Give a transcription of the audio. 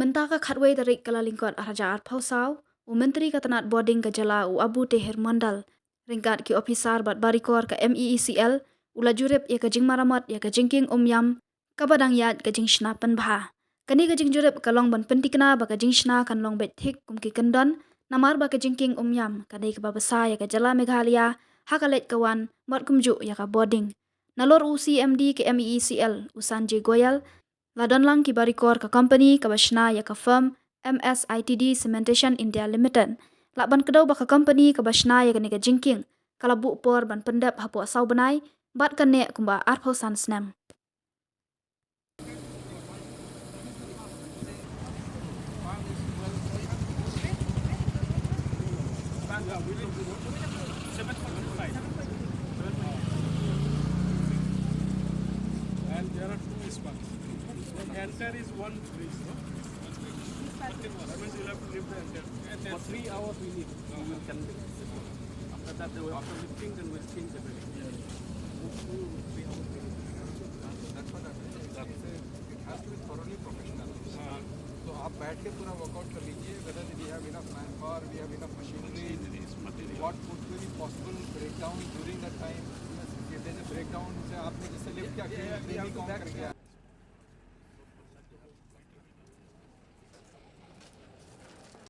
Mentaka khatway tarik kala lingkot Raja Art Pausau, Menteri Katanat Boarding ke Jala Abu Teher Mondal, ringkat ki ofisar bat barikor ke MEECL, ula jurip ya ke jing maramat ya ke jingking yam, kabadang yad ke jing shna penbha. Kani ke jing jurip ke long ban pentikna ba ke jing shna kan long bet thik kum ki kendon, namar ba ke jingking yam, kadai ke babasa ya ke Jala Meghalaya, hakalet kawan, mat kumju ya ke boarding. Nalor UCMD ke MEECL, Usanji Goyal, Ladon lang ki barikor ka company ka basna ya ka firm MSITD Cementation India Limited. Lakban kedau ba ka company ka basna ya ka nega jingking. Kala bu por ban pendap hapu asau benai, bat ka nek kumba arpau san snem. And there are two spots. The enter is one bridge, no? That means you'll have to lift the enter. For 3 hours we need. We will convey. After that, after lifting, then we'll change everything. 3 hours we need. That's what I'm saying. It has to be thoroughly professional. So आप बैठ के पूरा वर्कआउट कर लीजिए whether we have enough manpower, we have enough machinery, what could be possible breakdown during that time. If there's a breakdown, से आपने जैसे लिफ्ट क्या किया,